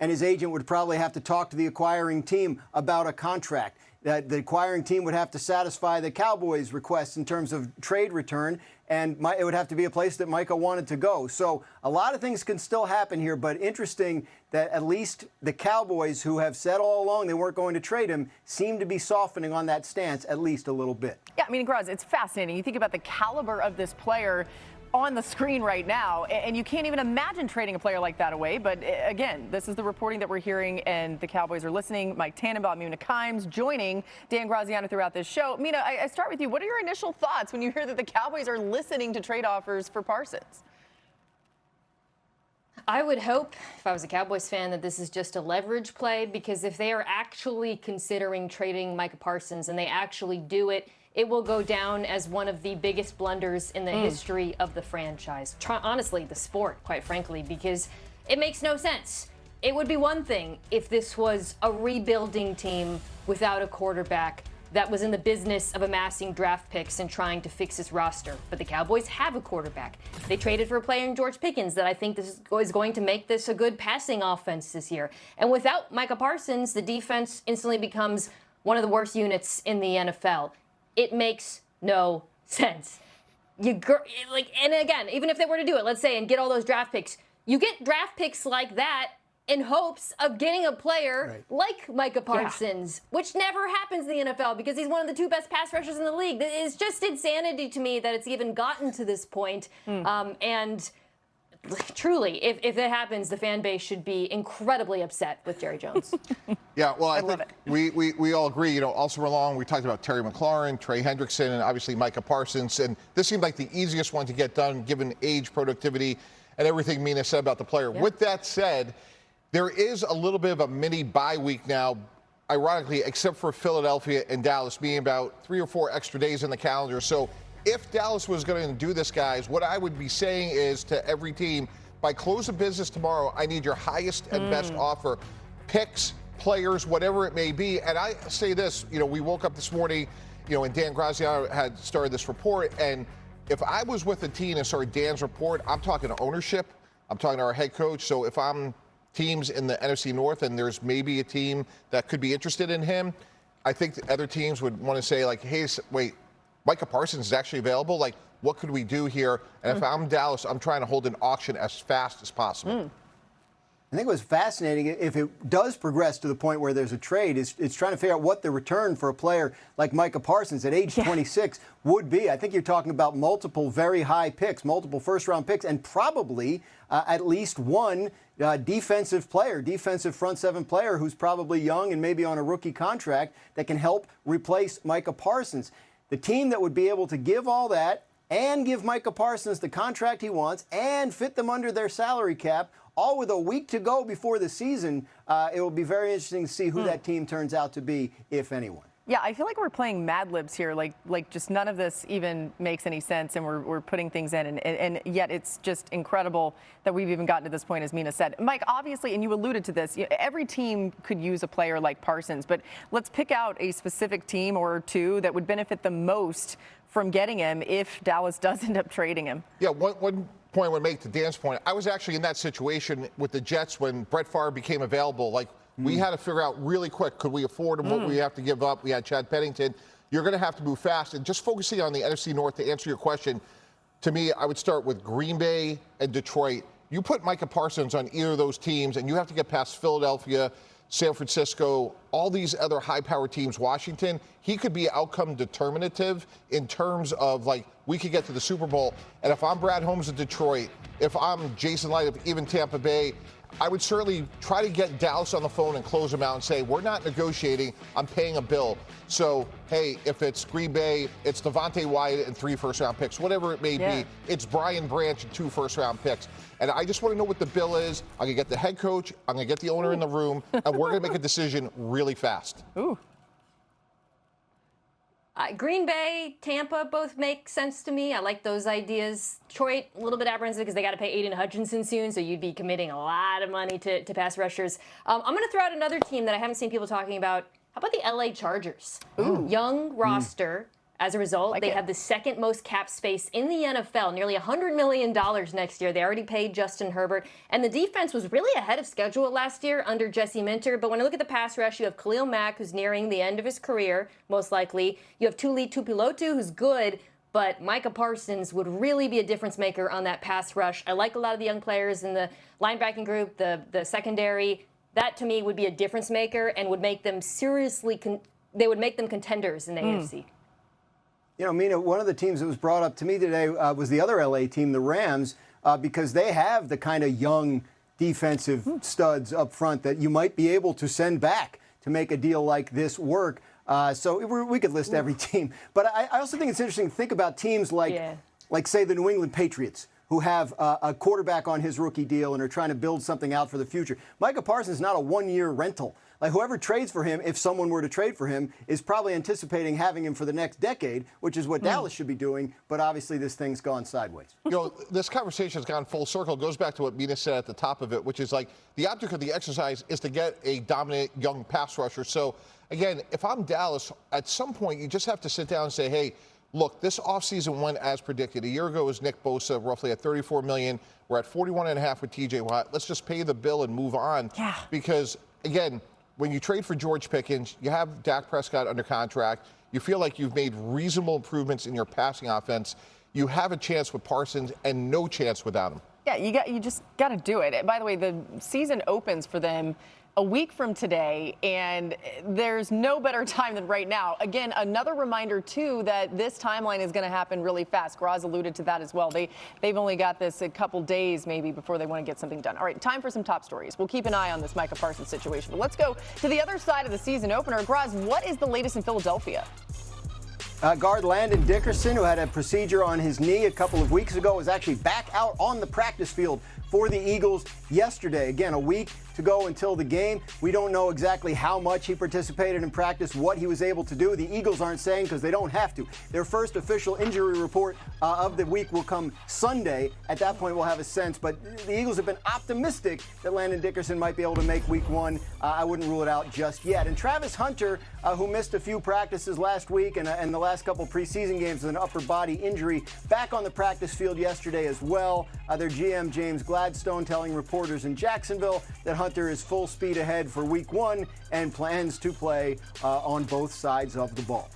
and his agent would probably have to talk to the acquiring team about a contract. That the acquiring team would have to satisfy the Cowboys' requests in terms of trade return, and it would have to be a place that Micah wanted to go. So a lot of things can still happen here, but interesting that at least the Cowboys, who have said all along they weren't going to trade him, seem to be softening on that stance at least a little bit. Yeah, I mean, Graz, it's fascinating. You think about the caliber of this player on the screen right now, and you can't even imagine trading a player like that away. But again, this is the reporting that we're hearing, and the Cowboys are listening. Mike Tannenbaum, Mina Kimes joining Dan Graziano throughout this show. Mina, I start with you. What are your initial thoughts when you hear that the Cowboys are listening to trade offers for Parsons? I would hope, if I was a Cowboys fan, that this is just a leverage play, because if they are actually considering trading Micah Parsons and they actually do it, it will go down as one of the biggest blunders in the history of the franchise. Honestly, the sport, quite frankly, because it makes no sense. It would be one thing if this was a rebuilding team without a quarterback that was in the business of amassing draft picks and trying to fix his roster. But the Cowboys have a quarterback. They traded for a player in George Pickens that I think this is going to make this a good passing offense this year. And without Micah Parsons, the defense instantly becomes one of the worst units in the NFL. It makes no sense. And again, even if they were to do it, let's say, and get all those draft picks, you get draft picks like that in hopes of getting a player like Micah Parsons, which never happens in the NFL because he's one of the two best pass rushers in the league. It's just insanity to me that it's even gotten to this point. And truly, if that happens, the fan base should be incredibly upset with Jerry Jones. Yeah, well, I think we all agree. You know, also along, we talked about Terry McLaurin, Trey Hendrickson, and obviously Micah Parsons. And this seemed like the easiest one to get done, given age, productivity, and everything Mina said about the player. Yeah. With that said, there is a little bit of a mini bye week now, ironically, except for Philadelphia and Dallas being about 3 or 4 extra days in the calendar. So if Dallas was going to do this, guys, what I would be saying is to every team, by close of business tomorrow, I need your highest and best offer. Picks, players, whatever it may be. And I say this, you know, we woke up this morning, you know, and Dan Graziano had started this report. And if I was with a team and started Dan's report, I'm talking to ownership. I'm talking to our head coach. So if I'm teams in the NFC North and there's maybe a team that could be interested in him, I think the other teams would want to say, like, hey, wait, Micah Parsons is actually available. Like, what could we do here? And if I'm Dallas, I'm trying to hold an auction as fast as possible. I think what's fascinating, if it does progress to the point where there's a trade, it's trying to figure out what the return for a player like Micah Parsons at age 26 would be. I think you're talking about multiple very high picks, multiple first-round picks, and probably at least one defensive front seven player who's probably young and maybe on a rookie contract that can help replace Micah Parsons. The team that would be able to give all that and give Micah Parsons the contract he wants and fit them under their salary cap, all with a week to go before the season, it will be very interesting to see who that team turns out to be, if anyone. Yeah, I feel like we're playing Mad Libs here. Like just none of this even makes any sense, and we're putting things in, and yet it's just incredible that we've even gotten to this point, as Mina said. Mike, obviously, and you alluded to this, every team could use a player like Parsons, but let's pick out a specific team or two that would benefit the most from getting him if Dallas does end up trading him. Yeah, one point I would make to Dan's point, I was actually in that situation with the Jets when Brett Favre became available. Like, we had to figure out really quick, could we afford him, what we have to give up? We had Chad Pennington. You're going to have to move fast. And just focusing on the NFC North, to answer your question, to me, I would start with Green Bay and Detroit. You put Micah Parsons on either of those teams, and you have to get past Philadelphia, San Francisco, all these other high-powered teams, Washington. He could be outcome determinative in terms of, like, we could get to the Super Bowl. And if I'm Brad Holmes of Detroit, if I'm Jason Light of even Tampa Bay, I would certainly try to get Dallas on the phone and close them out and say, we're not negotiating, I'm paying a bill. So, hey, if it's Green Bay, it's Devontae Wyatt and 3 first-round picks, whatever it may be. It's Brian Branch and 2 first-round picks. And I just want to know what the bill is. I'm going to get the head coach, I'm going to get the owner in the room, and we're going to make a decision really fast. Ooh. Green Bay, Tampa both make sense to me. I like those ideas. Detroit, a little bit apprehensive because they got to pay Aiden Hutchinson soon, so you'd be committing a lot of money to pass rushers. I'm going to throw out another team that I haven't seen people talking about. How about the LA Chargers? Young roster. As a result, they have the second most cap space in the NFL, nearly $100 million next year. They already paid Justin Herbert. And the defense was really ahead of schedule last year under Jesse Minter. But when I look at the pass rush, you have Khalil Mack, who's nearing the end of his career, most likely. You have Tuli Tupilotu, who's good. But Micah Parsons would really be a difference maker on that pass rush. I like a lot of the young players in the linebacking group, the secondary. That, to me, would be a difference maker and would make them they would make them contenders in the AFC. You know, Mina, one of the teams that was brought up to me today was the other LA team, the Rams, because they have the kind of young defensive studs up front that you might be able to send back to make a deal like this work. So we could list every team. But I also think it's interesting to think about teams like say, the New England Patriots, who have a quarterback on his rookie deal and are trying to build something out for the future. Micah Parsons is not a one-year rental. Like, whoever trades for him, if someone were to trade for him, is probably anticipating having him for the next decade, which is what Dallas should be doing. But obviously, this thing's gone sideways. You know, this conversation has gone full circle. It goes back to what Mina said at the top of it, which is like the object of the exercise is to get a dominant young pass rusher. So, again, if I'm Dallas, at some point, you just have to sit down and say, hey, look, this offseason went as predicted. A year ago was Nick Bosa, roughly at $34 million. We're at $41.5 with TJ Watt. Let's just pay the bill and move on. Yeah. Because, again, when you trade for George Pickens, you have Dak Prescott under contract. You feel like you've made reasonable improvements in your passing offense. You have a chance with Parsons and no chance without him. Yeah, you just got to do it. By the way, the season opens for them a week from today, and there's no better time than right now. Again, another reminder, too, that this timeline is going to happen really fast. Graz alluded to that as well. They've only got this a couple days, maybe, before they want to get something done. All right, time for some top stories. We'll keep an eye on this Micah Parsons situation. But let's go to the other side of the season opener. Graz, what is the latest in Philadelphia? Guard Landon Dickerson, who had a procedure on his knee a couple of weeks ago, was actually back out on the practice field for the Eagles yesterday. Again, a week to go until the game. We don't know exactly how much he participated in practice, what he was able to do. The Eagles aren't saying because they don't have to. Their first official injury report of the week will come Sunday. At that point, we'll have a sense. But the Eagles have been optimistic that Landon Dickerson might be able to make week one. I wouldn't rule it out just yet. And Travis Hunter, who missed a few practices last week and the last couple preseason games with an upper body injury, back on the practice field yesterday as well. Their GM, James Gladstone, telling reporters in Jacksonville that Hunter is full speed ahead for week one and plans to play on both sides of the ball.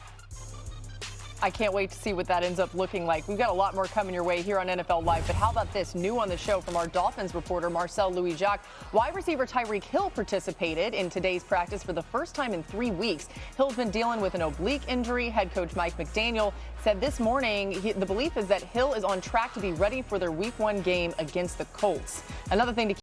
I can't wait to see what that ends up looking like. We've got a lot more coming your way here on NFL Live, but how about this? New on the show from our Dolphins reporter, Marcel Louis-Jacques. Wide receiver Tyreek Hill participated in today's practice for the first time in 3 weeks. Hill's been dealing with an oblique injury. Head coach Mike McDaniel said this morning the belief is that Hill is on track to be ready for their week one game against the Colts. Another thing to